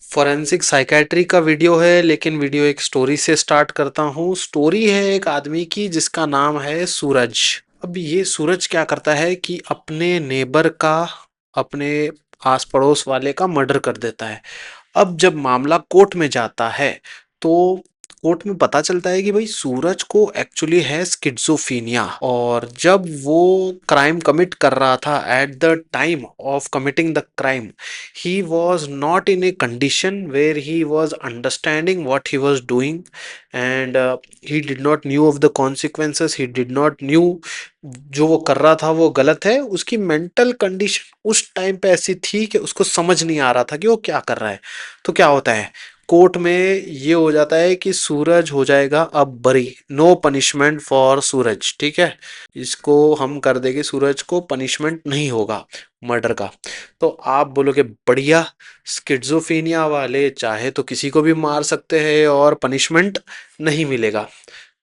Forensic psychiatry का video है, लेकिन वीडियो एक स्टोरी से स्टार्ट करता हूँ। स्टोरी है एक आदमी की जिसका नाम है सूरज। अब ये सूरज क्या करता है कि अपने नेबर का, अपने आस पड़ोस वाले का मर्डर कर देता है। अब जब मामला कोर्ट में जाता है तो कोर्ट में पता चलता है कि भाई सूरज को एक्चुअली है स्किज़ोफ्रेनिया, और जब वो क्राइम कमिट कर रहा था, at the time of committing the crime, he was not in a condition where he was understanding what he was doing, and he did not knew of the consequences, he did not knew जो वो कर रहा था वो गलत है। उसकी mental condition उस टाइम पे ऐसी थी कि उसको समझ नहीं आ रहा था कि वो क्या कर रहा है। तो क्या होता है, कोर्ट में ये हो जाता है कि सूरज हो जाएगा अब बरी, नो पनिशमेंट फॉर सूरज। ठीक है, इसको हम कर देंगे, सूरज को पनिशमेंट नहीं होगा मर्डर का। तो आप बोलोगे बढ़िया, स्किज़ोफ्रेनिया वाले चाहे तो किसी को भी मार सकते हैं और पनिशमेंट नहीं मिलेगा।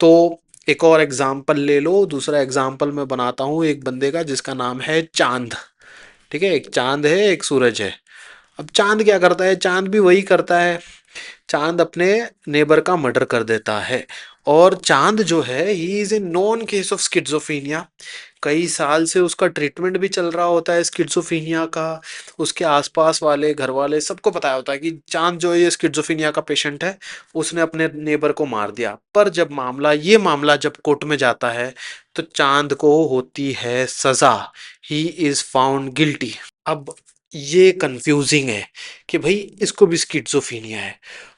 तो एक और एग्जाम्पल ले लो, दूसरा एग्जाम्पल मैं बनाता हूँ एक बंदे का जिसका नाम है चांद। ठीक है, एक चांद है एक सूरज है। अब चांद क्या करता है, चांद भी वही करता है, चांद अपने नेबर का मर्डर कर देता है। और चांद जो है, he is a non case of schizophrenia. कई साल से उसका ट्रीटमेंट भी चल रहा होता है स्किज़ोफ्रेनिया का। उसके आसपास वाले घर वाले सबको पता होता है कि चांद जो है ये स्किज़ोफ्रेनिया का पेशेंट है, उसने अपने नेबर को मार दिया। पर जब ये मामला जब कोर्ट में जाता है तो चांद को होती है सजा, ही इज फाउंड गिल्टी। अब ये कंफ्यूजिंग है कि भाई इसको भी स्किज़ोफ्रेनिया है,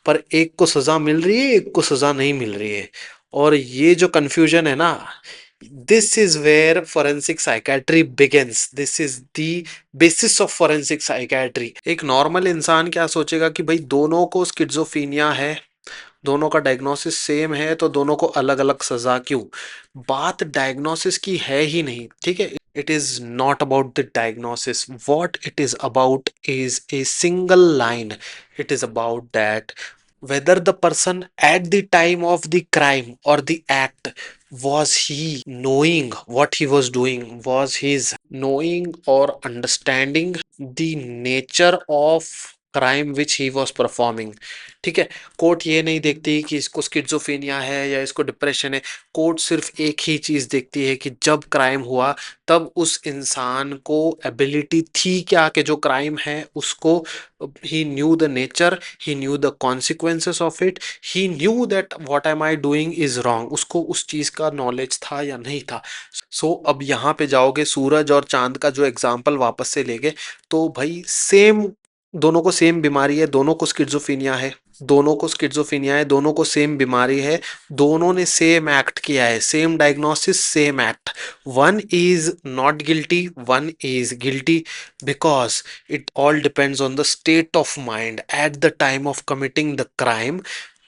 पर एक को सजा मिल रही है एक को सजा नहीं मिल रही है। और ये जो कंफ्यूजन है ना, this is where forensic psychiatry begins, this is the basis of forensic psychiatry. एक नॉर्मल इंसान क्या सोचेगा कि भाई दोनों को स्किज़ोफ्रेनिया है, दोनों का डायग्नोसिस सेम है, तो दोनों को अलग अलग सजा क्यों। बात डायग्नोसिस की है ही नहीं। ठीक है, it is not about the diagnosis, what it is about is a single line, it is about that whether the person at the time of the crime or the act, was he knowing what he was doing, was his knowing or understanding the nature of crime which he was performing। ठीक है, court ये नहीं देखती कि इसको schizophrenia है या इसको डिप्रेशन है। कोर्ट सिर्फ एक ही चीज देखती है कि जब क्राइम हुआ तब उस इंसान को एबिलिटी थी क्या कि जो क्राइम है उसको, he knew the nature, he knew the consequences of it, he knew that what am I doing is wrong. उसको उस चीज का नॉलेज था या नहीं था। सो अब यहाँ पे जाओगे सूरज और चांद का जो एग्जाम्पल वापस से लेके, तो भाई सेम, दोनों को सेम बीमारी है, दोनों को स्किज़ोफ्रेनिया है, दोनों को स्किज़ोफ्रेनिया है, दोनों को सेम बीमारी है, दोनों ने सेम एक्ट किया है, same diagnosis same act. One is not guilty, one is guilty, because it all depends on the state of mind at the time of committing the crime.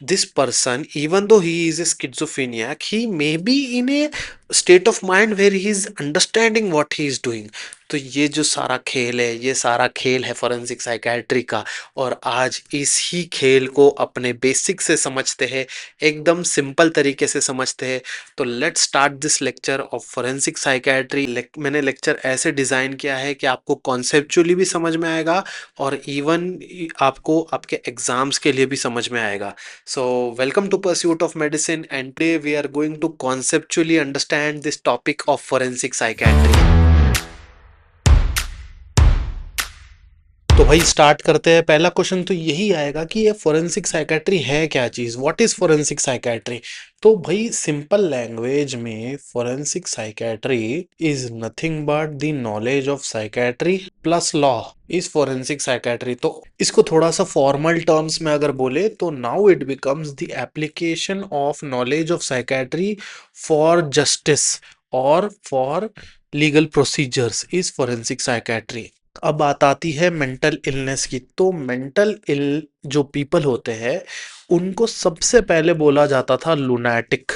This person, even though he is a schizophrenic, he may be in a state of mind where he is understanding what he is doing. तो ये जो सारा खेल है, ये सारा खेल है फोरेंसिक साइकेट्री का। और आज इसी खेल को अपने बेसिक से समझते हैं, एकदम सिंपल तरीके से समझते हैं। तो let's start this lecture of forensic psychiatry. मैंने लेक्चर ऐसे डिज़ाइन किया है कि आपको कॉन्सेप्चुअली भी समझ में आएगा और इवन आपको आपके एग्जाम्स के लिए भी समझ में आएगा। So welcome to pursuit of medicine, and today we are going to conceptually understand this topic of forensic psychiatry. तो भाई स्टार्ट करते हैं। पहला क्वेश्चन तो यही आएगा कि ये फोरेंसिक साइकेट्री है क्या चीज़, व्हाट इज़ फोरेंसिक साइकेट्री। तो भाई सिंपल लैंग्वेज में forensic psychiatry is nothing but the knowledge of psychiatry plus law is forensic psychiatry. तो इसको थोड़ा सा फॉर्मल टर्म्स में अगर बोले तो now it becomes the application of knowledge of psychiatry for justice और for legal procedures is forensic psychiatry. अब बात आती है मेंटल इलनेस की। तो मेंटल इल जो पीपल होते हैं उनको सबसे पहले बोला जाता था लुनैटिक।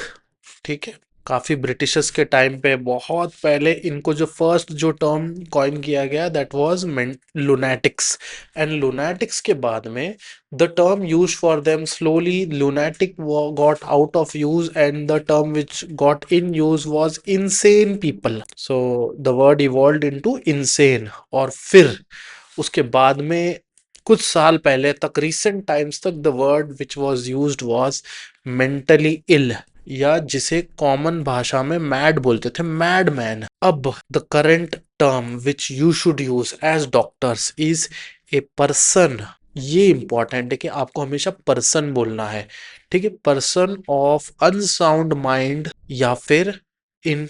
ठीक है, काफ़ी ब्रिटिशर्स के टाइम पे बहुत पहले इनको जो फर्स्ट जो टर्म कॉइन किया गया that was lunatics. And lunatics के बाद में the term use for them slowly lunatic got out of use, and the term which got in use was insane people. So the word evolved into insane. और फिर उसके बाद में कुछ साल पहले तक, रिसेंट टाइम्स तक, the word which was used was mentally ill, या जिसे कॉमन भाषा में मैड बोलते थे, मैड मैन। अब the current term which you should use as doctors is a person. ये इंपॉर्टेंट है कि आपको हमेशा पर्सन बोलना है, ठीक है, पर्सन ऑफ अनसाउंड माइंड, या फिर इन,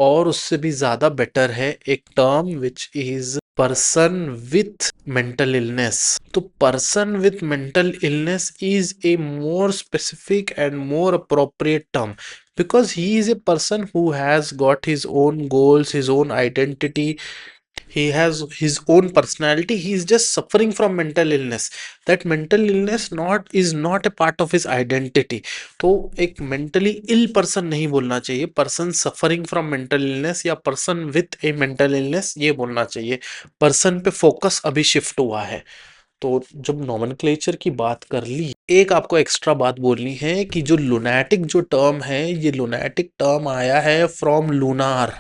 और उससे भी ज्यादा बेटर है एक term which is person with mental illness. तो person with mental illness is a more specific and more appropriate term, because he is a person who has got his own goals, his own identity, he has his own personality, he is just suffering from mental illness. That mental illness not is not a part of his identity. तो एक mentally ill person नहीं बोलना चाहिए, person suffering from mental illness या person with a mental illness ये बोलना चाहिए। person पे फोकस अभी शिफ्ट हुआ है। तो जब नॉमेनक्लेचर की बात कर ली, एक आपको एक्स्ट्रा बात बोलनी है कि जो लुनैटिक जो टर्म है, ये लुनैटिक टर्म आया है from lunar,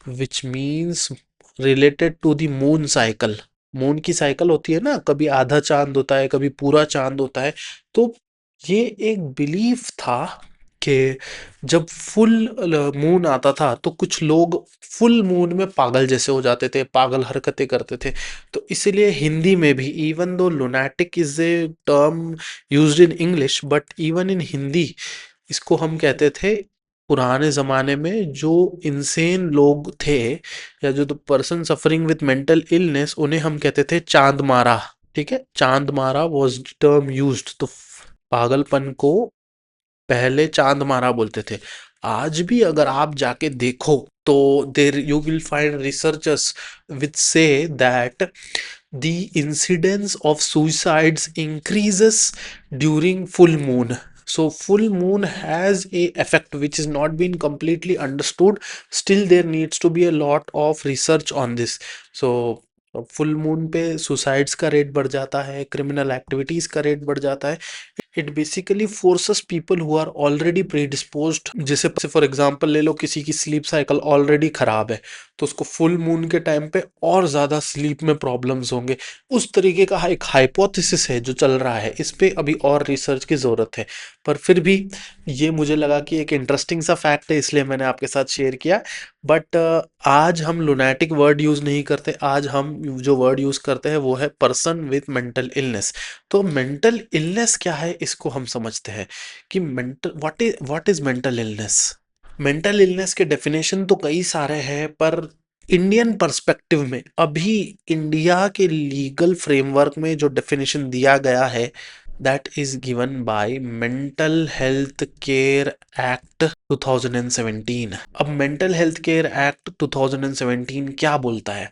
which means related to the moon cycle. Moon की साइकिल होती है ना, कभी आधा चांद होता है, कभी पूरा चांद होता है। तो ये एक बिलीफ था कि जब फुल मून आता था तो कुछ लोग फुल मून में पागल जैसे हो जाते थे, पागल हरकतें करते थे। तो इसलिए हिंदी में भी, even though lunatic is a term used in English, but even in Hindi इसको हम कहते थे, पुराने जमाने में जो इंसेन लोग थे, या जो person suffering with mental illness, उन्हें हम कहते थे चांद मारा। ठीक है, चांद मारा वॉज टर्म यूज्ड। तो पागलपन को पहले चांद मारा बोलते थे। आज भी अगर आप जाके देखो तो there you will find researchers which say that the incidence of suicides increases during full moon. So full moon has a effect which is not been completely understood. Still there needs to be a lot of research on this. So full moon पे suicides का rate बढ़ जाता है, criminal activities का rate बढ़ जाता है। It basically forces people who are already predisposed, जैसे फॉर एग्जांपल ले लो, किसी की स्लीप साइकिल ऑलरेडी खराब है, तो उसको फुल मून के टाइम पे और ज्यादा स्लीप में प्रॉब्लम्स होंगे। उस तरीके का एक हाइपोथेसिस है जो चल रहा है, इस पे अभी और रिसर्च की जरूरत है। पर फिर भी ये मुझे लगा कि एक इंटरेस्टिंग सा फैक्ट है, इसलिए मैंने आपके साथ शेयर किया। बट आज हम लुनैटिक वर्ड यूज नहीं करते, आज हम जो वर्ड यूज करते हैं वो है पर्सन विथ मेंटल इलनेस। तो मेंटल इलनेस क्या है इसको हम समझते हैं कि mental what is mental illness. Mental illness के डेफिनेशन तो कई सारे हैं, पर इंडियन पर्सपेक्टिव में अभी इंडिया के लीगल फ्रेमवर्क में जो डेफिनेशन दिया गया है, that is given by mental health care act 2017। अब मेंटल हेल्थ केयर एक्ट 2017 क्या बोलता है,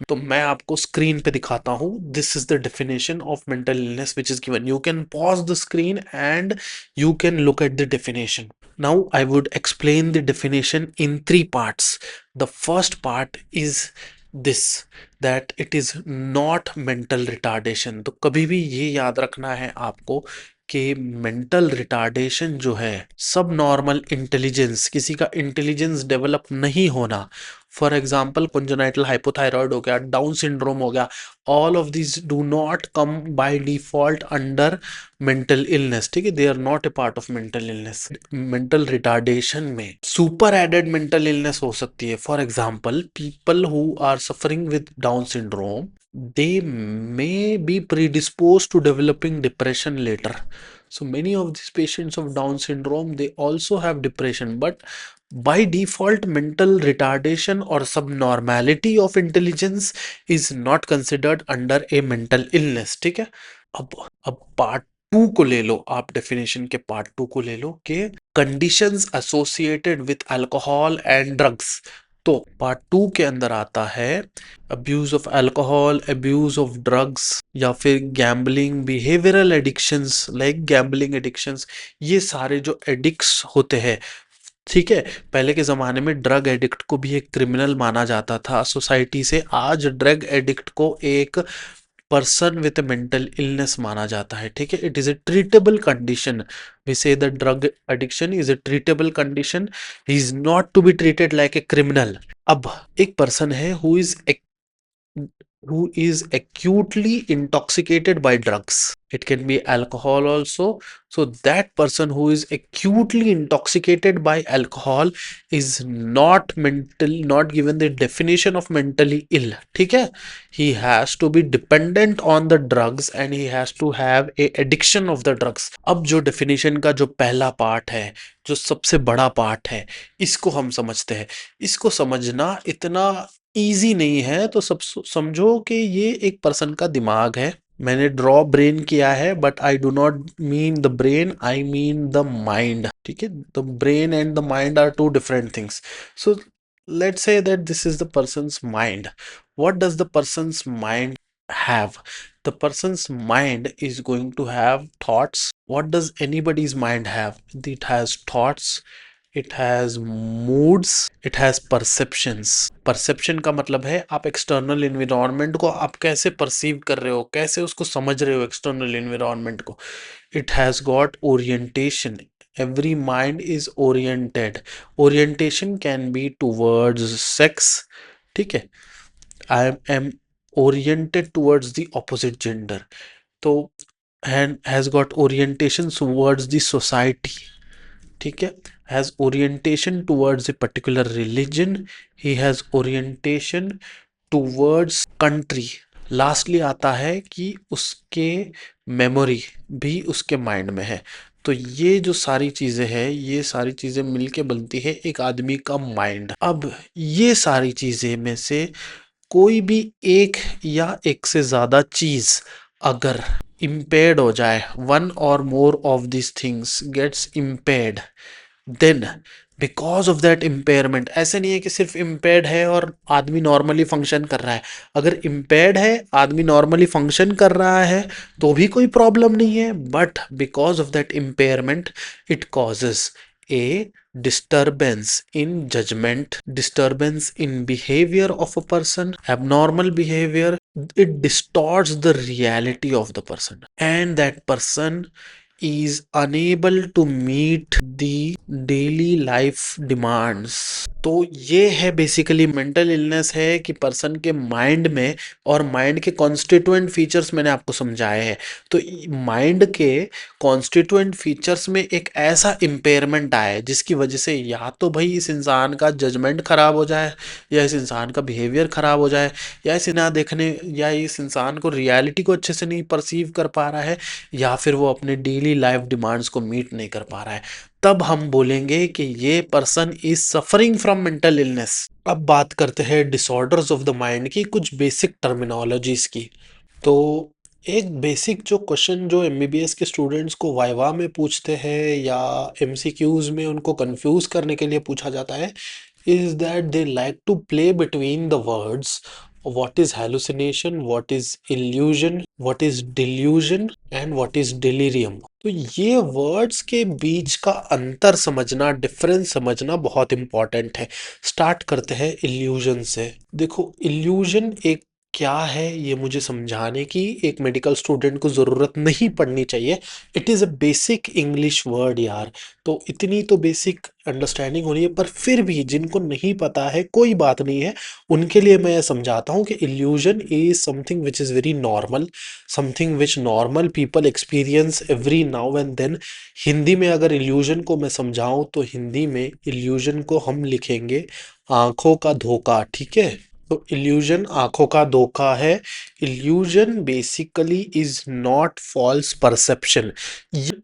तो मैं आपको स्क्रीन पे दिखाता हूँ। This is the definition of mental illness which is given. You can pause the screen and you can look at the definition. Now I would explain the definition in three parts. The first part is this, that it is not mental retardation. तो कभी भी ये याद रखना है आपको कि mental retardation जो है, सब नॉर्मल इंटेलिजेंस, किसी का इंटेलिजेंस डेवलप नहीं होना, फॉर एग्जाम्पल कंजेनाइटल हाइपोथायरॉयड हो गया, डाउन सिंड्रोम हो गया, all of this do not come by default under mental illness. ठीक है, they are not a part of mental illness. Mental retardation में सुपर एडेड मेंटल इलनेस हो सकती है। For example people who are suffering with down syndrome, they may be predisposed to developing depression later. So many of these patients of Down syndrome, they also have depression, but by default mental retardation or subnormality of intelligence is not considered under a mental illness. ठीक है, अब part two को ले लो आप, definition के part two को ले लो कि conditions associated with alcohol and drugs. तो पार्ट टू के अंदर आता है abuse of alcohol, abuse of drugs, या फिर gambling, behavioural addictions like gambling addictions. ये सारे जो एडिक्ट्स होते हैं, ठीक है, पहले के ज़माने में ड्रग एडिक्ट को भी एक क्रिमिनल माना जाता था सोसाइटी से, आज ड्रग एडिक्ट को एक पर्सन विथ मेंटल इलनेस माना जाता है। ठीक है, it is a treatable condition. We say the drug addiction is a treatable condition, he is not to be treated like a criminal. अब एक पर्सन है who is who is acutely intoxicated by drugs. It can be alcohol also. So that person who is acutely intoxicated by alcohol is not given the definition of mentally ill. ठीक है? He has to be dependent on the drugs and he has to have a addiction of the drugs. अब जो definition का जो पहला part है, जो सबसे बड़ा पार्ट है, इसको हम समझते हैं. इसको समझना इतना इजी नहीं है, तो सब समझो कि ये एक पर्सन का दिमाग है. मैंने ड्रॉ ब्रेन किया है, but I do not mean the brain, I mean the mind. ठीक है, the brain and the mind are two different things. So let's say that this is the person's mind. What does the person's mind have? The person's mind is going to have thoughts. What does anybody's mind have? It has thoughts, it has moods, it has perceptions. Perception का मतलब है आप external environment को आप कैसे perceive कर रहे हो, कैसे उसको समझ रहे हो external environment को. It has got orientation. Every mind is oriented. Orientation can be towards sex. ठीक है, I am oriented towards the opposite gender. तो and has got orientation towards the society. ठीक है, has orientation towards a particular religion. He has orientation towards country. Lastly आता है कि उसके memory भी उसके माइंड में है. तो ये जो सारी चीजें हैं, ये सारी चीजें मिलके बनती है एक आदमी का माइंड. अब ये सारी चीजें में से कोई भी एक या एक से ज्यादा चीज अगर impaired हो जाए, one or more of these things gets impaired, then because of that impairment, ऐसे नहीं है कि सिर्फ इम्पेयर्ड है और आदमी नॉर्मली फंक्शन कर रहा है. अगर इम्पेयर्ड है, आदमी नॉर्मली फंक्शन कर रहा है, तो भी कोई प्रॉब्लम नहीं है. But because of that impairment it causes a disturbance in judgment, disturbance in behavior of a person, abnormal behavior. It distorts the reality of the person, and that person is unable to meet the daily life demands. तो ये है basically mental illness है कि person के mind में, और mind के constituent features मैंने आपको समझाए हैं. तो माइंड के कॉन्स्टिट्यूएंट फीचर्स में एक ऐसा इम्पेयरमेंट आया है जिसकी वजह से या तो भाई इस इंसान का जजमेंट खराब हो जाए, या इस इंसान का बिहेवियर खराब हो जाए, या इसे ना देखने, या इस इंसान को रियलिटी को अच्छे से नहीं परसीव कर पा रहा है, या फिर वो अपने डेली लाइफ डिमांड्स को मीट नहीं कर पा रहा है. तब हम बोलेंगे कि ये person is suffering from mental illness. अब बात करते हैं डिसऑर्डर्स ऑफ द माइंड की, कुछ बेसिक टर्मिनोलॉजीज की. तो एक बेसिक जो क्वेश्चन जो एमबीबीएस के स्टूडेंट्स को वाइवा में पूछते हैं या एमसीक्यूज में उनको कंफ्यूज करने के लिए पूछा जाता है, is that they like to play between the words what is hallucination, what is illusion, what is delusion and what is delirium. तो ये वर्ड्स के बीच का अंतर समझना, डिफरेंस समझना बहुत इंपॉर्टेंट है. स्टार्ट करते हैं इल्यूजन से. देखो, इल्यूजन एक क्या है ये मुझे समझाने की एक मेडिकल स्टूडेंट को ज़रूरत नहीं पड़नी चाहिए. It is a basic English word यार. तो इतनी तो बेसिक अंडरस्टैंडिंग होनी है, पर फिर भी जिनको नहीं पता है कोई बात नहीं है, उनके लिए मैं समझाता हूँ कि illusion is something which is very normal, something which normal people experience every now and then. Hindi में अगर इल्यूजन को मैं समझाऊँ तो हिंदी में इल्यूजन को हम लिखेंगे आंखों का धोखा. ठीक है, तो इल्यूजन आंखों का धोखा है. Illusion basically is not false perception.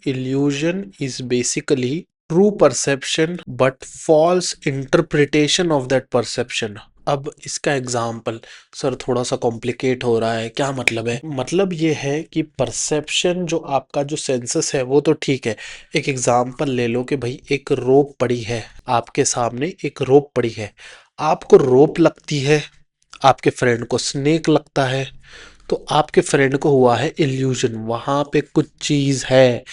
Illusion is basically true perception but false interpretation of that perception. अब इसका एग्जाम्पल सर थोड़ा सा कॉम्प्लिकेट हो रहा है, क्या मतलब है? मतलब ये है कि परसेप्शन जो आपका जो सेंसस है वो तो ठीक है. एक एग्जाम्पल ले लो कि भाई एक रोप पड़ी है आपके सामने, एक रोप पड़ी है, आपको रोप लगती है, आपके फ्रेंड को स्नेक लगता है. तो आपके फ्रेंड को हुआ है इल्यूजन, वहां पे कुछ चीज है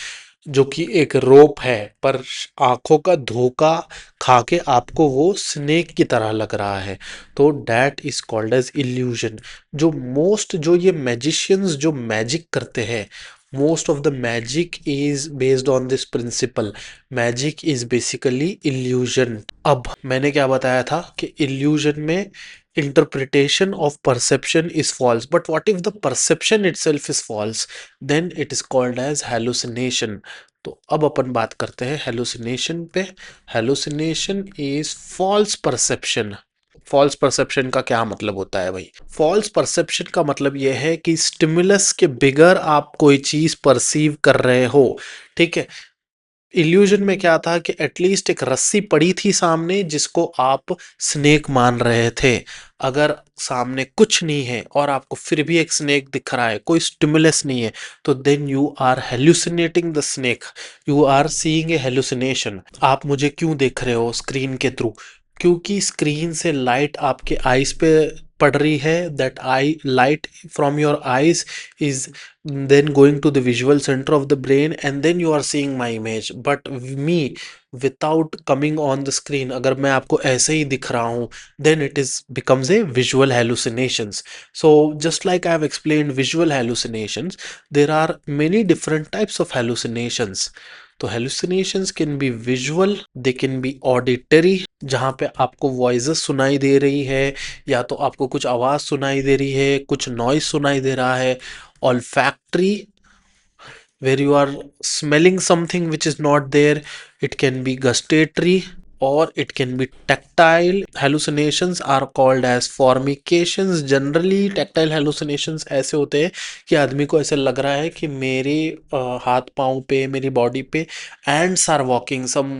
जो कि एक रोप है, पर आंखों का धोखा खा के आपको वो स्नेक की तरह लग रहा है. तो that is called as illusion. जो ये मैजिशियंस जो मैजिक करते हैं, most of the magic is based on this principle. Magic is basically illusion. अब मैंने क्या बताया था कि इल्यूजन में interpretation of perception is false. But what if the perception itself is false? Then it is called as hallucination. तो अब अपन बात करते हैं hallucination पे. Hallucination is false perception. False perception का क्या मतलब होता है भाई? फॉल्स परसेप्शन का मतलब यह है कि स्टिमुलस के बिगर आप कोई चीज परसीव कर रहे हो. ठीक है. इल्यूजन में क्या था कि एटलीस्ट एक रस्सी पड़ी थी सामने जिसको आप स्नेक मान रहे थे. अगर सामने कुछ नहीं है और आपको फिर भी एक स्नेक दिख रहा है, कोई स्टिमुलस नहीं है, तो then you are hallucinating the snake. You are seeing a hallucination. आप मुझे क्यों देख रहे हो स्क्रीन के थ्रू? क्योंकि स्क्रीन से लाइट आपके आईज पे पड़ रही है. That I light from your eyes is then going to the visual center of the brain and then you are seeing my image. But me, without coming on the screen, अगर मैं आपको ऐसे ही दिख रहा हूँ, then it is becomes a visual hallucinations. So just like I have explained visual hallucinations, there are many different types of hallucinations. तो hallucinations can be visual, they can be auditory, जहाँ पे आपको वॉइसेस सुनाई दे रही है, या तो आपको कुछ आवाज़ सुनाई दे रही है, कुछ नॉइस सुनाई दे रहा है. Olfactory, where you are smelling something which is not there. It can be gustatory, or it can be tactile. Hallucinations are called as formications. Generally tactile hallucinations ऐसे होते हैं कि आदमी को ऐसे लग रहा है कि मेरे हाथ पाँव पे, मेरी बॉडी पे ants are walking, some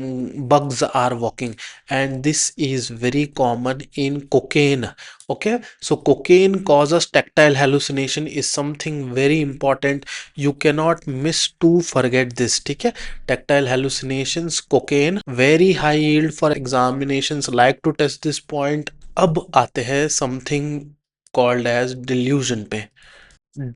bugs are walking, and this is very common in cocaine. Okay, so cocaine causes tactile hallucination is something very important. You cannot miss to forget this. ठीक है. Tactile hallucinations, cocaine, very high yield for examinations like to test this point. अब आते हैं something called as delusion पे.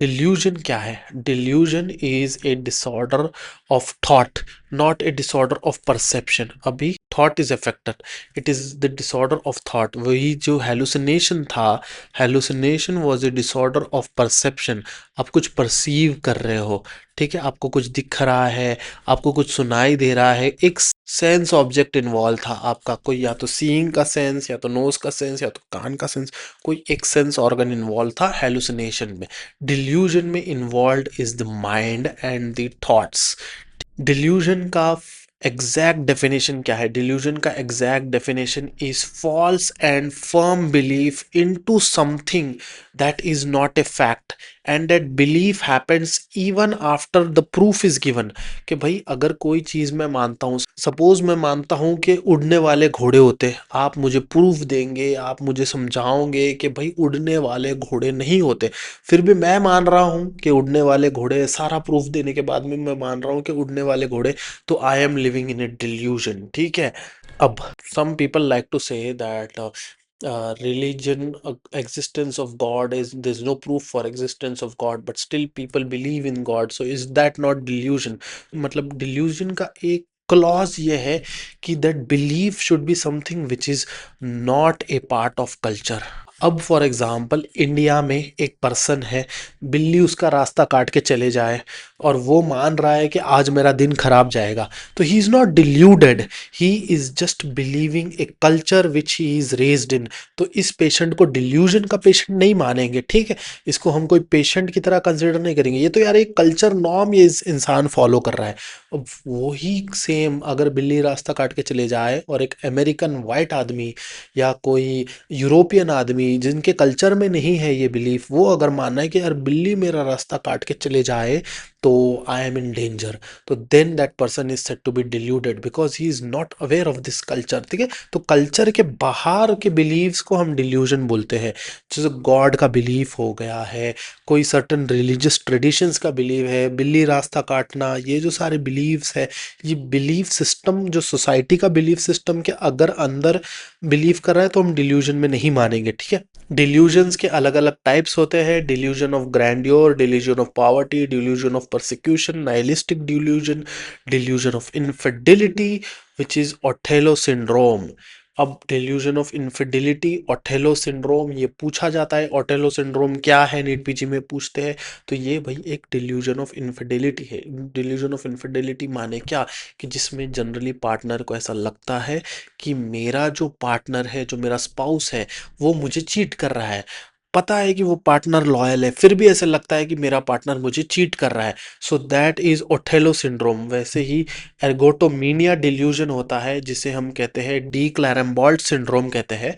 Delusion क्या है? Delusion is a disorder of thought, not a disorder of perception. अभी thought is affected, it is the disorder of thought. वही जो hallucination था, hallucination was a disorder of perception. आप कुछ perceive कर रहे हो. ठीक है. आपको कुछ दिख रहा है, आपको कुछ सुनाई दे रहा है, एक सेंस ऑब्जेक्ट इन्वॉल्व था आपका. कोई या तो सीइंग का सेंस, या तो नोज का सेंस, या तो कान का सेंस, कोई एक सेंस ऑर्गन इन्वॉल्व था हेलुसिनेशन में. डिल्यूजन में involve is the mind and the thoughts. Delusion का एग्जैक्ट डेफिनेशन क्या है? डिल्यूजन का exact definition is false and firm belief into something that is not a fact, and that belief happens even after the proof is given. कि भाई अगर कोई चीज़ मैं मानता हूँ, सपोज मैं मानता हूँ कि उड़ने वाले घोड़े होते, आप मुझे प्रूफ देंगे, आप मुझे समझाओगे कि भाई उड़ने वाले घोड़े नहीं होते, फिर भी मैं मान रहा हूँ कि उड़ने वाले घोड़े, सारा प्रूफ देने के बाद में मैं मान रहा हूँ कि उड़ने वाले घोड़े, तो I M living in A delusion. ठीक है. अब some people like to say that religion, existence of God is, there's no proof for existence of God, but still people believe in God. So is that not delusion? मतलब delusion का एक clause ये है कि that belief should be something which is not a part of culture. अब for example India में एक person है, बिल्ली उसका रास्ता काट के चले जाए और वो मान रहा है कि आज मेरा दिन खराब जाएगा, तो he is not deluded, he is just believing a culture which he is raised in. तो इस पेशेंट को डिल्यूजन का पेशेंट नहीं मानेंगे. ठीक है. इसको हम कोई पेशेंट की तरह कंसिडर नहीं करेंगे. ये तो यार एक कल्चर नॉर्म ये इंसान फॉलो कर रहा है. अब वही सेम अगर बिल्ली रास्ता काट के चले जाए और एक अमेरिकन वाइट आदमी या कोई यूरोपियन आदमी जिनके कल्चर में नहीं है ये बिलीफ, वो अगर मानना है कि यार बिल्ली मेरा रास्ता काट के चले जाए तो आई एम इन डेंजर, तो then that person is said to be deluded because he is not aware of this culture. ठीक है. तो कल्चर के बाहर के बिलीव्स को हम डिल्यूजन बोलते हैं. जैसे गॉड का बिलीफ हो गया है, कोई सर्टन रिलीजियस ट्रेडिशंस का बिलीव है, बिल्ली रास्ता काटना, ये जो सारे बिलीव्स है, ये बिलीफ सिस्टम जो सोसाइटी का बिलीफ सिस्टम के अगर अंदर बिलीव कर रहा है तो हम डिल्यूजन में नहीं मानेंगे. ठीक है. डिल्यूजन्स के अलग अलग टाइप्स होते हैं. Delusion of grandeur, delusion of poverty, delusion of persecution, nihilistic delusion, delusion of infidelity which is Othello syndrome. अब delusion of infidelity, Othello syndrome, ये पूछा जाता है। ओथेलो सिंड्रोम क्या है, नीट पीजी में पूछते हैं। तो ये भाई एक डिल्यूजन ऑफ इनफिडिलिटी है। डिल्यूजन ऑफ इनफिडिलिटी माने क्या, कि जिसमें जनरली पार्टनर को ऐसा लगता है कि मेरा जो पार्टनर है, जो मेरा स्पाउस है, वो मुझे चीट कर रहा है। पता है कि वो पार्टनर लॉयल है, फिर भी ऐसा लगता है कि मेरा पार्टनर मुझे चीट कर रहा है। So that is Othello syndrome. वैसे ही एर्गोटोमीनिया डिल्यूजन होता है, जिसे हम कहते हैं डी क्लैरम्बॉल्ट सिंड्रोम कहते हैं।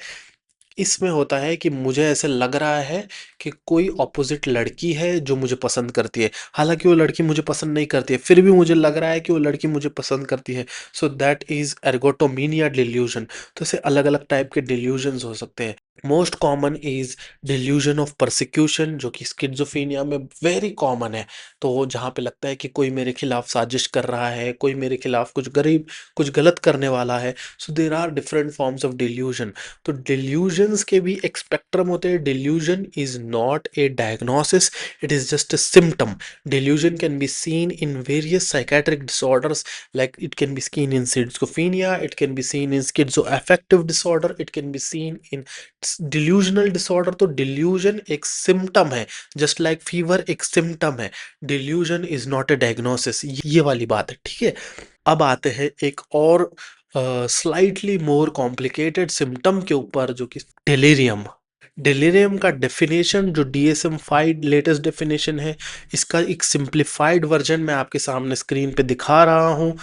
इसमें होता है कि मुझे ऐसे लग रहा है कि कोई ऑपोजिट लड़की है जो मुझे पसंद करती है, हालांकि वो लड़की मुझे पसंद नहीं करती है, फिर भी मुझे लग रहा है कि वो लड़की मुझे पसंद करती है। So that is erotomania delusion. तो ऐसे अलग अलग टाइप के डिल्यूजन्स हो सकते हैं। Most common is delusion of persecution, जो कि स्किज़ोफ्रेनिया में वेरी कॉमन है। तो जहाँ पे लगता है कि कोई मेरे खिलाफ साजिश कर रहा है, कोई मेरे खिलाफ कुछ गलत करने वाला है। So there are different forms of delusion. तो डिल्यूजन्स के भी एक स्पेक्ट्रम होते हैं। Delusion is not a diagnosis, it is just a symptom. Delusion can be seen in various psychiatric disorders, like it can be seen in schizophrenia, it can be seen in schizoaffective disorder, it can be seen in delusional disorder. तो delusion एक symptom है, just like fever एक symptom है। delusion is not a diagnosis, ये वाली बात है, ठीक है। अब आते हैं एक और स्लाइटली मोर कॉम्प्लिकेटेड सिम्टम के ऊपर, जो कि डिलीरियम। डिलीरियम का डेफिनेशन जो DSM-5 लेटेस्ट डेफिनेशन है, इसका एक सिंप्लीफाइड वर्जन मैं आपके सामने स्क्रीन पे दिखा रहा हूँ।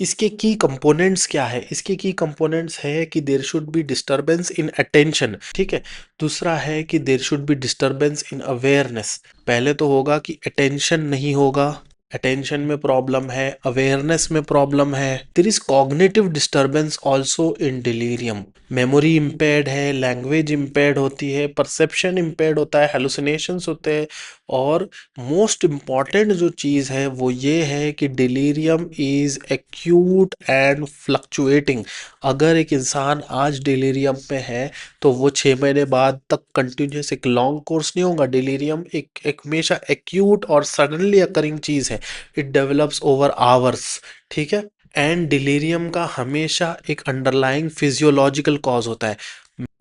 इसके की कंपोनेंट्स क्या है, इसके की कंपोनेंट्स है कि there should be disturbance in attention, ठीक है। दूसरा है कि there should be disturbance in awareness. पहले तो होगा कि अटेंशन नहीं होगा, अटेंशन में प्रॉब्लम है, अवेयरनेस में प्रॉब्लम है। There is cognitive disturbance also in delirium. Memory impaired है, लैंग्वेज इम्पेयर्ड होती है, परसेप्शन इम्पेयर्ड होता है, हेलुसिनेशंस होते हैं। और मोस्ट इम्पॉर्टेंट जो चीज़ है वो ये है कि delirium is acute and fluctuating. अगर एक इंसान आज डिलीरियम में है तो वो 6 महीने बाद तक कंटिन्यूस एक लॉन्ग कोर्स नहीं होगा। डिलीरियम एक हमेशा एक्यूट और सडनली अकरिंग चीज़ है। इट डेवलप्स ओवर आवर्स, ठीक है। एंड डिलीरियम का हमेशा एक अंडरलाइंग फिजियोलॉजिकल कॉज होता है।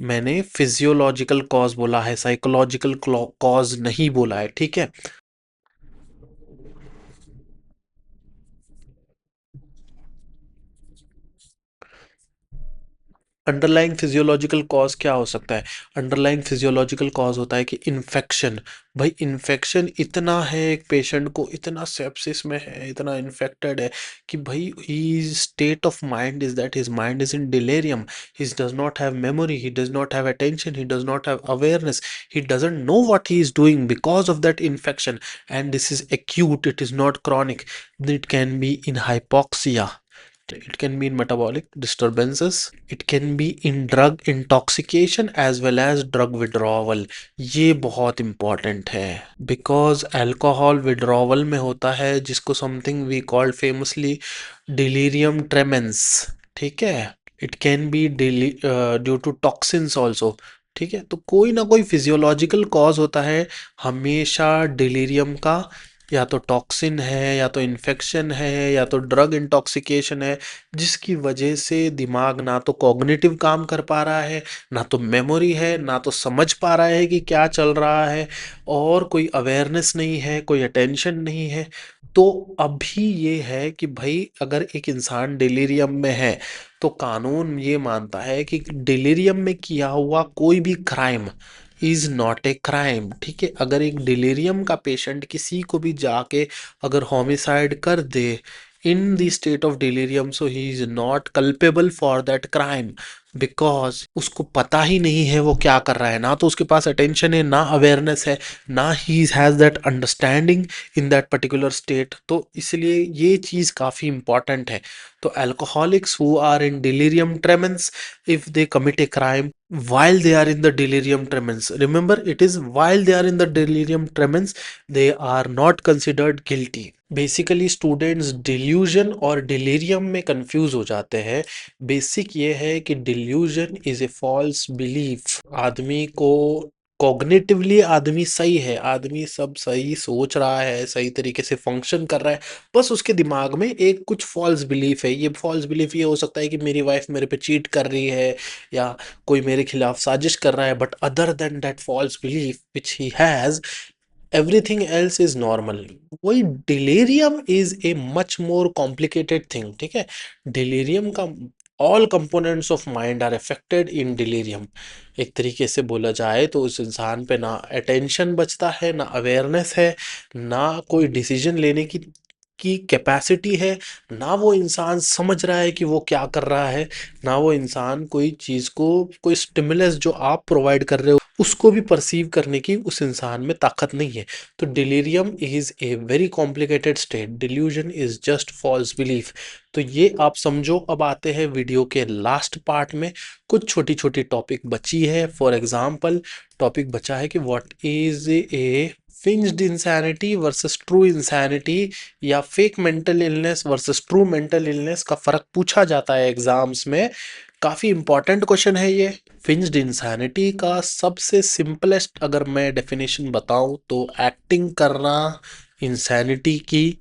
मैंने फिजियोलॉजिकल कॉज बोला है, साइकोलॉजिकल कॉज नहीं बोला है, ठीक है। अंडरलाइंग फिजियोलॉजिकल कॉज क्या हो सकता है? अंडरलाइंग फिजियोलॉजिकल कॉज होता है कि इन्फेक्शन। भाई इन्फेक्शन इतना है, एक पेशेंट को इतना सेप्सिस में है, इतना इन्फेक्टेड है कि भाई he state of mind is that his mind is in delirium. He does not have memory, he does not have attention, he does not have awareness, he doesn't know what he is doing because of that infection. And this is acute, it is not chronic. It can be in hypoxia, it can be in metabolic disturbances, it can be in drug intoxication as well as drug withdrawal। ये बहुत important है, because alcohol withdrawal में होता है, जिसको something we called famously delirium tremens, ठीक है। It can be due to toxins also, ठीक है। तो कोई ना कोई फिजियोलॉजिकल कॉज होता है हमेशा डिलीरियम का। या तो टॉक्सिन है, या तो इन्फेक्शन है, या तो ड्रग इंटॉक्सिकेशन है, जिसकी वजह से दिमाग ना तो कॉग्निटिव काम कर पा रहा है, ना तो मेमोरी है, ना तो समझ पा रहा है कि क्या चल रहा है, और कोई अवेयरनेस नहीं है, कोई अटेंशन नहीं है। तो अभी ये है कि भाई अगर एक इंसान डिलीरियम में है तो कानून ये मानता है कि डिलीरियम में किया हुआ कोई भी crime is not a crime, ठीक है। अगर एक डिलीरियम का पेशेंट किसी को भी जाके अगर होमिसाइड कर दे in the state of delirium, so he is not culpable for that crime, because उसको पता ही नहीं है वो क्या कर रहा है, ना तो उसके पास अटेंशन है, ना अवेयरनेस है, ना ही has that understanding in that particular state. तो इसलिए ये चीज़ काफ़ी इंपॉर्टेंट है। तो alcoholics who are in delirium tremens, if they commit a crime while they are in the delirium tremens, remember it is while they are in the delirium tremens, they are not considered guilty। Basically students delusion और delirium में confuse हो जाते हैं। Basic ये है कि delusion is a false belief. आदमी को कॉग्निटिवली आदमी सही है, आदमी सब सही सोच रहा है, सही तरीके से फंक्शन कर रहा है, बस उसके दिमाग में एक कुछ फॉल्स बिलीफ है। ये फॉल्स बिलीफ ये हो सकता है कि मेरी वाइफ मेरे पे चीट कर रही है या कोई मेरे खिलाफ साजिश कर रहा है, but other than that false belief which he has, everything else is normal. वही delirium is a much more complicated thing, ठीक है। डिलीरियम का all components of mind are affected in delirium. एक तरीके से बोला जाए तो उस इंसान पे ना अटेंशन बचता है, ना अवेयरनेस है, ना कोई डिसीजन लेने की कैपेसिटी है, ना वो इंसान समझ रहा है कि वो क्या कर रहा है, ना वो इंसान कोई चीज़ को, कोई स्टिमुलस जो आप प्रोवाइड कर रहे हो उसको भी परसीव करने की उस इंसान में ताकत नहीं है। तो delirium is a very complicated state, delusion is just false belief. तो ये आप समझो। अब आते हैं वीडियो के लास्ट पार्ट में, कुछ छोटी छोटी टॉपिक बची है। फॉर एग्जाम्पल टॉपिक बचा है कि what is a feigned insanity versus true insanity, या fake mental illness versus true mental illness का फर्क पूछा जाता है एग्जाम्स में। काफी इंपॉर्टेंट क्वेश्चन है ये। फिंज्ड इंसैनिटी का सबसे सिंपलेस्ट अगर मैं डेफिनेशन बताऊं तो एक्टिंग करना इंसैनिटी की,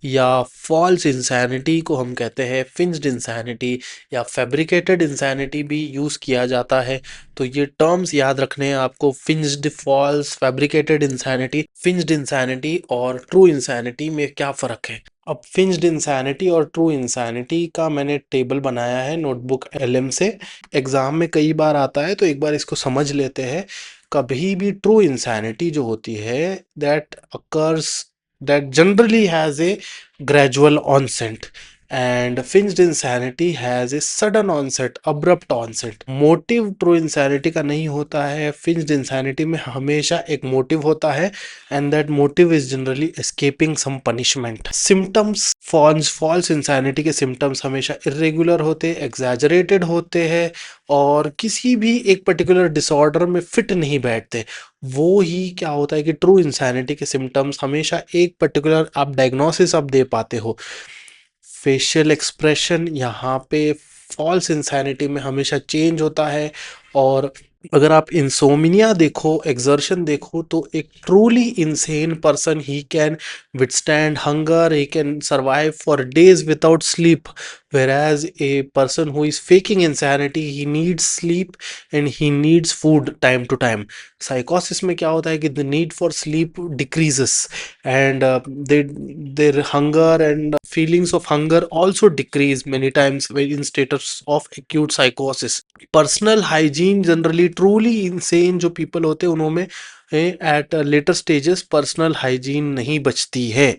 या फॉल्स इंसैनिटी को हम कहते हैं फिंज्ड इंसैनिटी, या फैब्रिकेटेड इंसैनिटी भी यूज़ किया जाता है। तो ये टर्म्स याद रखने हैं आपको, फिंज्ड, फॉल्स, फैब्रिकेटेड इंसैनिटी। फिंज्ड इंसैनिटी और ट्रू इंसैनिटी में क्या फ़र्क है? अब फिंज्ड इंसैनिटी और ट्रू इंसैनिटी का मैंने टेबल बनाया है नोटबुक एलएम से, एग्ज़ाम में कई बार आता है तो एक बार इसको समझ लेते हैं। कभी भी ट्रू इंसैनिटी जो होती है, that occurs, that generally has a gradual onset, and finged insanity has a sudden onset, abrupt onset। Motive true insanity का नहीं होता है, फिंज्ड इंसैनिटी में हमेशा एक मोटिव होता है, and that motive is generally escaping some punishment. Symptoms, false insanity के सिम्टम्स हमेशा इरेगुलर होते, एग्जैजरेटेड होते हैं, और किसी भी एक पर्टिकुलर डिसऑर्डर में फिट नहीं बैठते। वो ही क्या होता है कि ट्रू इंसैनिटी के सिम्टम्स हमेशा एक पर्टिकुलर आप डायग्नोसिस आप दे पाते हो। फेशियल एक्सप्रेशन यहाँ पे फॉल्स इंसैनिटी में हमेशा चेंज होता है। और अगर आप इंसोमिनिया देखो, एक्सर्शन देखो, तो एक truly insane person he can withstand hunger, he can survive for days without sleep, whereas a person who is faking insanity, he needs sleep and he needs food time to time। साइकोसिस में क्या होता है कि the need for sleep decreases, and their hunger and feelings of hunger also decrease many times when in status of acute psychosis। Personal hygiene generally truly insane जो people होते हैं उन्होंने at later stages personal hygiene नहीं बचती है।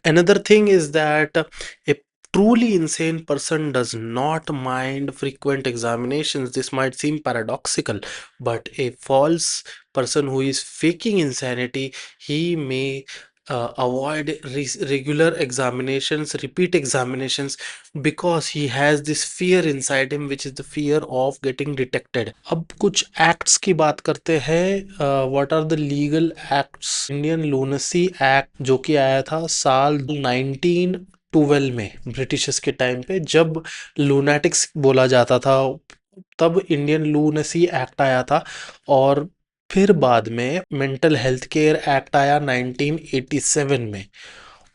Another thing is that a truly insane person does not mind frequent examinations। This might seem paradoxical, but a false person who is faking insanity, he may avoid regular examinations, repeat examinations, because he has this fear inside him, which is the fear of getting detected। अब कुछ acts की बात करते हैं। What are the legal acts? Indian lunacy act जो कि आया था साल 1912 में, ब्रिटिशर्स के टाइम पे, जब लूनेटिक्स बोला जाता था, तब इंडियन लूनेसी एक्ट आया था। और फिर बाद में मेंटल हेल्थ केयर एक्ट आया 1987 में,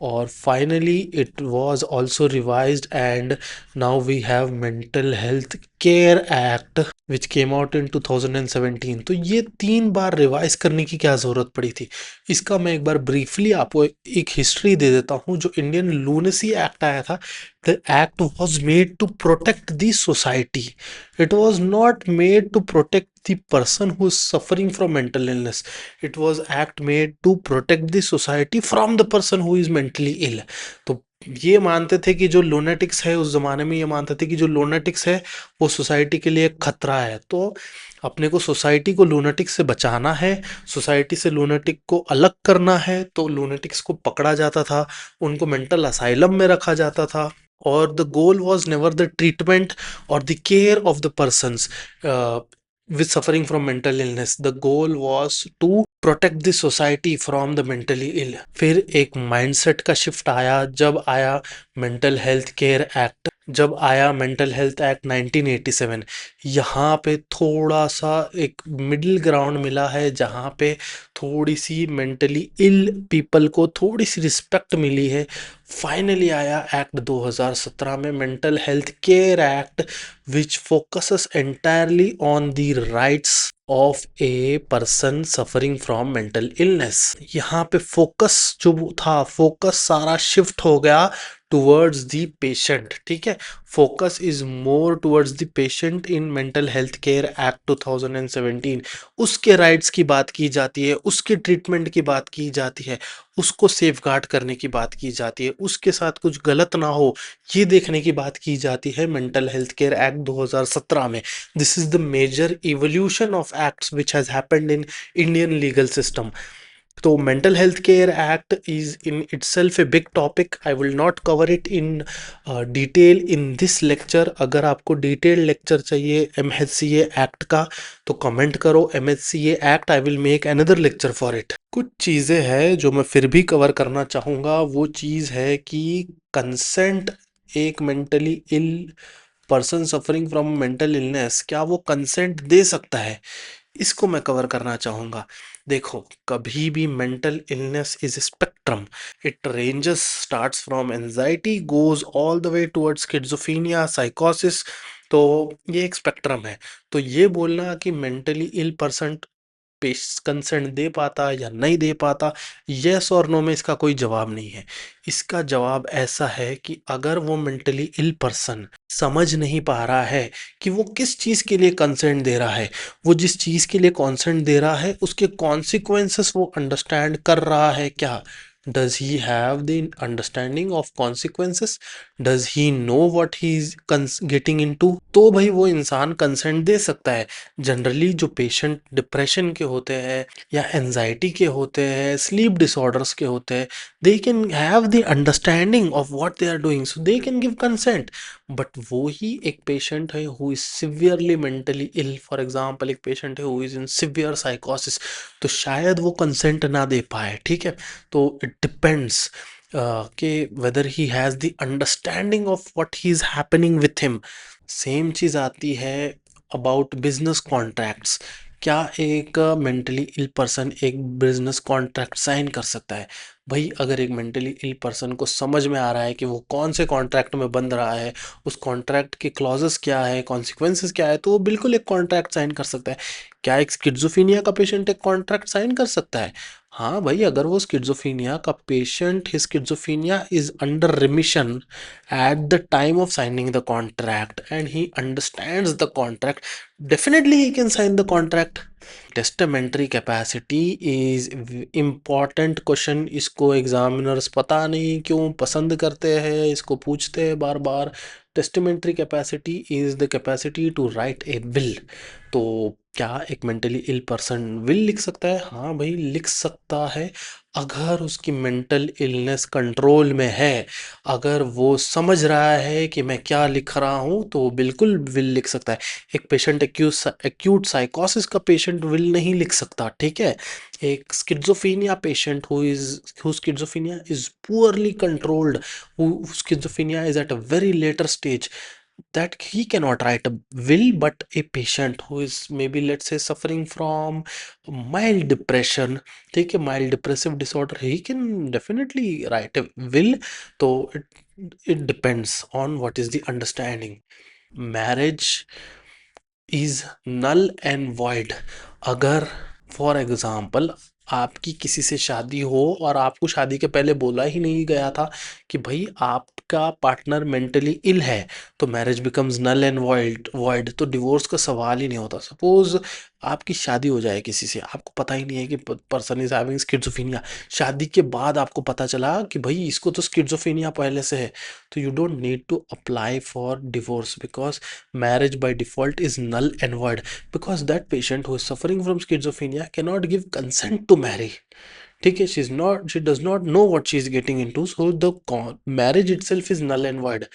और finally it was also revised, and now we have mental health care act which came out in 2017। तो ये 3 बार रिवाइज करने की क्या ज़रूरत पड़ी थी? इसका मैं एक बार ब्रीफली आपको एक हिस्ट्री दे देता हूँ। जो इंडियन लूनेसी एक्ट आया था, the act was made to protect the society, it was not made to protect the person who is suffering from mental illness, it was act made to protect the society from the person who is mentally ill। तो ये मानते थे कि जो लोनेटिक्स है, उस जमाने में ये मानते थे कि जो लोनेटिक्स है वो सोसाइटी के लिए खतरा है। तो अपने को सोसाइटी को लूनेटिक्स से बचाना है, सोसाइटी से लूनेटिक को अलग करना है, तो लूनेटिक्स को पकड़ा जाता था, उनको मेंटल असाइलम में रखा जाता था। और the goal was never the treatment or the care of the persons with suffering from mental illness। The goal was to protect the society from the mentally ill. फिर एक माइंडसेट का shift आया जब आया मेंटल हेल्थ केयर एक्ट, जब आया mental health act 1987। यहाँ पे थोड़ा सा एक मिडिल ग्राउंड मिला है, जहाँ पे थोड़ी सी मेंटली इल पीपल को थोड़ी सी रिस्पेक्ट मिली है। फाइनली आया एक्ट 2017 में, mental health care act, which focuses entirely on the rights of a person suffering from mental illness. यहाँ पे फोकस जो था, फोकस सारा शिफ्ट हो गया टुवर्ड्स द पेशेंट। ठीक है, focus is more towards the patient in mental health care act 2017। उसके राइट्स की बात की जाती है, उसके ट्रीटमेंट की बात की जाती है, उसको सेफगार्ड करने की बात की जाती है, उसके साथ कुछ गलत ना हो ये देखने की बात की जाती है मेंटल हेल्थ केयर एक्ट 2017 में। This is the major evolution of acts which has happened in Indian legal system. तो mental health care act is in itself a big topic. I will not cover it in detail in this lecture. अगर आपको detail lecture चाहिए एमएचसीए act का तो comment करो MHCA act, I will make another lecture for it. कुछ चीज़ें हैं जो मैं फिर भी कवर करना चाहूँगा। वो चीज़ है कि कंसेंट एक mentally ill person suffering from mental illness, क्या वो कंसेंट दे सकता है, इसको मैं कवर करना चाहूँगा। देखो, कभी भी mental illness is spectrum. It ranges starts from anxiety goes all the way towards schizophrenia, साइकोसिस। तो ये एक स्पेक्ट्रम है। तो ये बोलना कि मेंटली इल पर्सन कंसेंट दे पाता या नहीं दे पाता, यस और नो में इसका कोई जवाब नहीं है। इसका जवाब ऐसा है कि अगर वो मेंटली इल पर्सन समझ नहीं पा रहा है कि वो किस चीज़ के लिए कंसेंट दे रहा है, वो जिस चीज़ के लिए कंसेंट दे रहा है उसके कॉन्सिक्वेंसेस वो अंडरस्टैंड कर रहा है क्या, does he have the understanding of consequences, does he no what he is getting into, तो भाई वो इंसान कंसेंट दे सकता है। जनरली जो पेशेंट डिप्रेशन के होते हैं या एनजाइटी के होते हैं, स्लीप डिसऑर्डर्स के होते हैं, they can have the understanding of what they are doing, so they can give consent. But वो ही एक पेशेंट है who is severely mentally ill, for example एक पेशेंट है हु इज इन सिवियर साइकोसिस, तो शायद वो कंसेंट ना दे पाए। ठीक है, तो इट डिपेंड्स कि whether he has the understanding of what he is happening with him. Same चीज़ आती है अबाउट बिजनेस कॉन्ट्रैक्ट्स। क्या एक मेंटली इल पर्सन एक बिजनेस कॉन्ट्रैक्ट साइन कर सकता है? भाई अगर एक मेंटली इल पर्सन को समझ में आ रहा है कि वो कौन से कॉन्ट्रैक्ट में बंध रहा है, उस कॉन्ट्रैक्ट के क्लॉजेस क्या है, कॉन्सिक्वेंसेस क्या है, तो वो बिल्कुल एक कॉन्ट्रैक्ट साइन कर सकता है। क्या एक स्किज़ोफ्रेनिया का पेशेंट एक कॉन्ट्रैक्ट साइन कर सकता है? हाँ भाई, अगर वो स्किज़ोफ्रेनिया का patient, his schizophrenia is under remission at the time of signing the contract and he understands the contract, definitely he can sign the contract. Testamentary capacity is important question. इसको examiners पता नहीं क्यों पसंद करते हैं, इसको पूछते हैं बार बार। Testamentary capacity is the capacity to write a will. तो क्या एक मेंटली इल पर्सन विल लिख सकता है? हाँ भाई, लिख सकता है अगर उसकी मेंटल इलनेस कंट्रोल में है। अगर वो समझ रहा है कि मैं क्या लिख रहा हूँ तो बिल्कुल विल लिख सकता है। एक पेशेंट एक्यूट साइकोसिस का पेशेंट विल नहीं लिख सकता। ठीक है, एक schizophrenia patient whose schizophrenia is poorly controlled, who schizophrenia is at a very later stage, that he cannot write a will. But a patient who is maybe, let's say, suffering from mild depression, take a mild depressive disorder, he can definitely write a will. So it depends on what is the understanding. Marriage is null and void। अगर for example आपकी किसी से शादी हो और आपको शादी के पहले बोला ही नहीं गया था कि भाई आपका पार्टनर मेंटली इल है, तो marriage becomes null and void, तो डिवोर्स का सवाल ही नहीं होता। सपोज आपकी शादी हो जाए किसी से, आपको पता ही नहीं है कि पर्सन इज हैविंग स्किज़ोफ्रेनिया, शादी के बाद आपको पता चला कि भाई इसको तो स्किज़ोफ्रेनिया पहले से है, तो you don't need to apply for divorce because marriage by default is null and void, because that patient who is suffering from schizophrenia cannot give consent to marry. ठीक है, she does not know what she is getting into, so the marriage itself is null and void.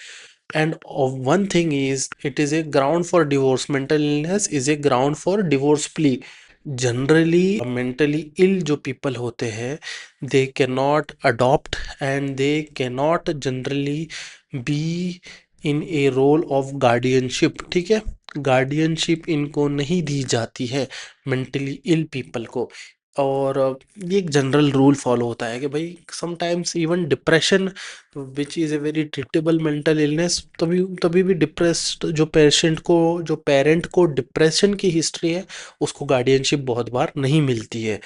And of one thing is, it is a ground for divorce. Mental illness is a ground for divorce plea. Generally mentally ill जो people होते हैं, they can not adopt and they can not generally be in a role of guardianship, ठीक है। Guardianship इनको नहीं दी जाती है mentally ill people को। और ये एक जनरल रूल फॉलो होता है कि भाई sometimes even depression which is a very treatable mental illness, तभी तभी भी डिप्रेस्ड जो पेरेंट को डिप्रेशन की हिस्ट्री है, उसको गार्डियनशिप बहुत बार नहीं मिलती है।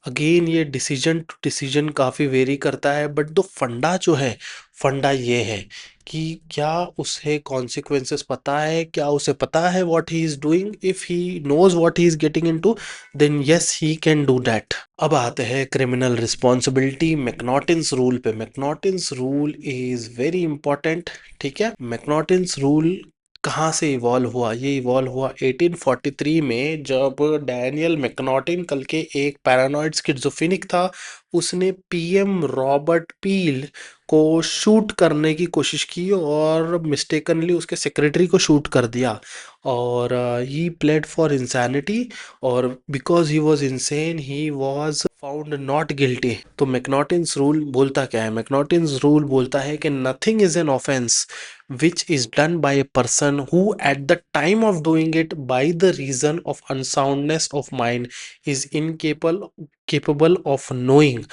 अगेन ये डिसीजन टू डिसीजन काफ़ी वेरी करता है, बट द फंडा जो है, फंडा ये है कि क्या उसे कॉन्सिक्वेंसेस पता है, क्या उसे पता है what he is doing. If he knows what he is getting into, then yes he can do that. अब आते हैं क्रिमिनल रिस्पॉन्सिबिलिटी मैकनॉटिन्स रूल पे। McNaughton's rule is very important, ठीक है। मैकनॉटिन्स रूल कहाँ से इवॉल्व हुआ? ये इवॉल्व हुआ 1843 में, जब डैनियल मैकनॉटिन कल के एक पैरानॉइड स्किज़ोफ्रेनिक था। उसने पीएम रॉबर्ट पील को शूट करने की कोशिश की और मिस्टेकनली उसके सेक्रेटरी को शूट कर दिया। और ही प्लेड फॉर इंसैनिटी, और because he was insane he was found not guilty. तो मैकनॉटिन्स रूल बोलता क्या है? मैकनॉटिन्स रूल बोलता है कि nothing is an offence which is done by a person who at the time of doing it by the reason of unsoundness of mind is incapable of knowing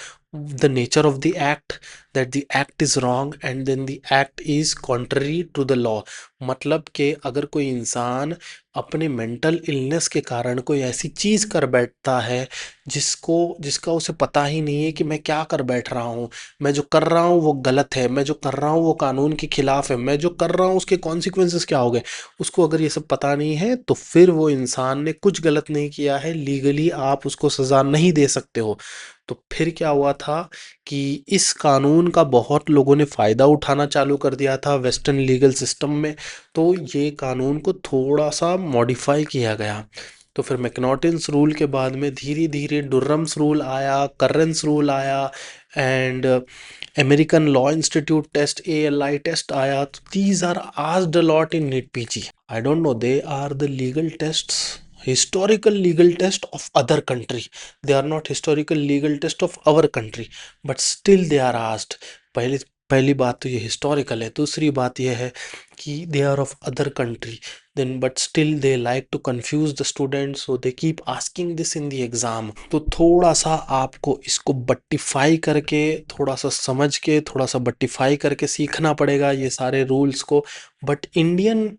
the nature of the act, that the act is wrong and then the act is contrary to the law। मतलब कि अगर कोई इंसान अपने mental illness के कारण कोई ऐसी चीज कर बैठता है जिसका उसे पता ही नहीं है कि मैं क्या कर बैठ रहा हूँ, मैं जो कर रहा हूँ वो गलत है, मैं जो कर रहा हूँ वो कानून के खिलाफ है, मैं जो कर रहा हूँ उसके कॉन्सिक्वेंसेस क्या हो गए, उसको अगर ये सब पता नहीं है तो फिर वो इंसान ने कुछ गलत नहीं किया है, लीगली आप उसको सज़ा नहीं दे सकते हो। तो फिर क्या हुआ था कि इस कानून का बहुत लोगों ने फ़ायदा उठाना चालू कर दिया था वेस्टर्न लीगल सिस्टम में। तो ये कानून को थोड़ा सा मॉडिफाई किया गया। तो फिर मैकनॉटिन्स रूल के बाद में धीरे धीरे डुर्रम्स रूल आया, कर्रेंस रूल आया, and American law institute test ALI test आया। तो these are asked a lot in NEET PG। I don't know, they are the legal tests, historical legal test of other country, they are not historical legal test of our country, but still they are asked। पहली पहली बात तो ये historical है, दूसरी बात ये है कि they are of other country, then but still they like to confuse the students, so they keep asking this in the exam. तो थोड़ा सा आपको इसको बट्टिफाई करके, थोड़ा सा समझ के, थोड़ा सा बट्टिफाई करके सीखना पड़ेगा ये सारे रूल्स को। बट इंडियन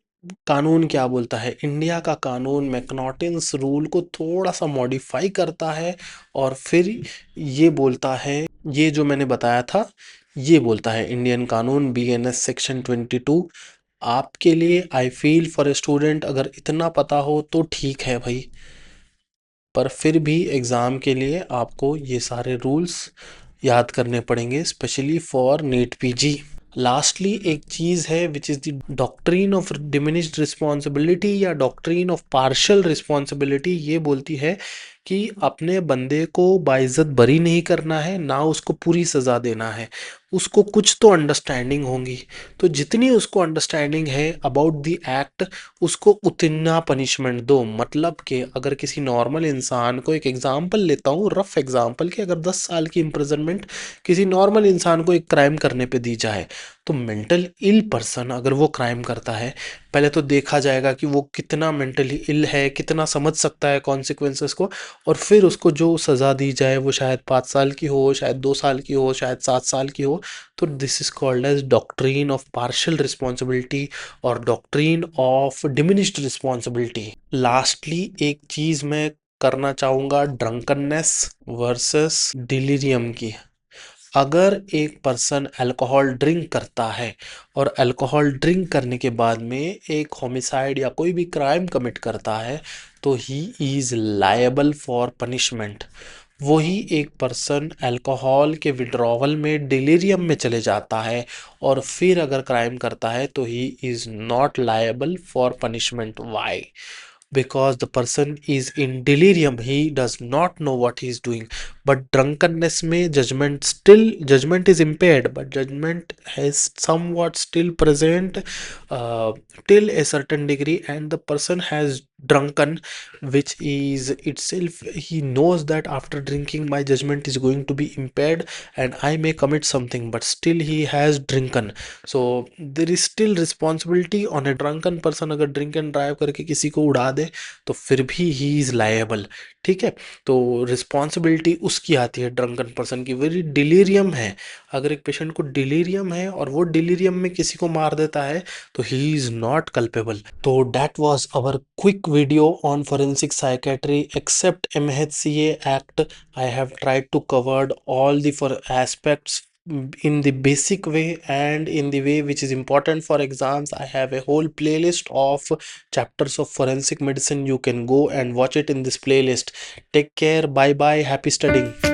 कानून क्या बोलता है? इंडिया का कानून मैकनॉटिन्स रूल को थोड़ा सा मॉडिफाई करता है और फिर ये बोलता है, ये जो मैंने बताया था ये बोलता है इंडियन कानून BNS सेक्शन 22। आपके लिए I feel for a student अगर इतना पता हो तो ठीक है भाई, पर फिर भी एग्ज़ाम के लिए आपको ये सारे रूल्स याद करने पड़ेंगे, specially for NEET PG। Lastly एक चीज़ है which is the doctrine of diminished responsibility या डॉक्ट्रीन ऑफ पार्शियल रिस्पॉन्सिबिलिटी। ये बोलती है कि अपने बंदे को बाइज्जत बरी नहीं करना है, ना उसको पूरी सज़ा देना है, उसको कुछ तो अंडरस्टैंडिंग होंगी। तो जितनी उसको अंडरस्टैंडिंग है अबाउट द एक्ट, उसको उतना पनिशमेंट दो। मतलब कि अगर किसी नॉर्मल इंसान को, एक एग्जांपल लेता हूँ रफ एग्जांपल, कि अगर 10 साल की इम्प्रिजनमेंट किसी नॉर्मल इंसान को एक क्राइम करने पे दी जाए, तो मेंटल इल पर्सन अगर वो क्राइम करता है, पहले तो देखा जाएगा कि वो कितना मेंटली इल है, कितना समझ सकता है कॉन्सिक्वेंसेस को, और फिर उसको जो सज़ा दी जाए वो शायद 5 साल की हो, शायद 2 साल की हो, शायद 7 साल की हो। तो this is called as doctrine of partial responsibility और doctrine of diminished responsibility. Lastly एक चीज़ मैं करना चाहूँगा ड्रंकननेस वर्सेस डिलीरियम की। अगर एक पर्सन अल्कोहल ड्रिंक करता है और अल्कोहल ड्रिंक करने के बाद में एक होमिसाइड या कोई भी क्राइम कमिट करता है, तो he is liable for punishment. वही एक पर्सन अल्कोहल के विड्रॉवल में डिलीरियम में चले जाता है और फिर अगर क्राइम करता है तो he is not liable for punishment. Why? Because the person is in delirium, he does not know what he is doing। But drunkenness में judgement is impaired, but judgment has somewhat still present till a certain degree, and the person has drunken, which is itself, he knows that after drinking my judgment is going to be impaired and I may commit something, but still he has drinken. So there is still responsibility on a drunken person. अगर drink and drive करके किसी को उड़ा दे तो फिर भी he is liable, ठीक है। तो रिस्पॉन्सिबिलिटी उसकी आती है ड्रंकन पर्सन की। वेरी डिलीरियम है, अगर एक पेशेंट को डिलीरियम है और वो डिलीरियम में किसी को मार देता है तो ही इज नॉट कल्पेबल। तो that was our quick video on forensic psychiatry except MHCA act. I have tried to covered all the for aspects in the basic way and in the way which is important for exams. I have a whole playlist of chapters of forensic medicine. You can go and watch it in this playlist. Take care, bye bye, happy studying.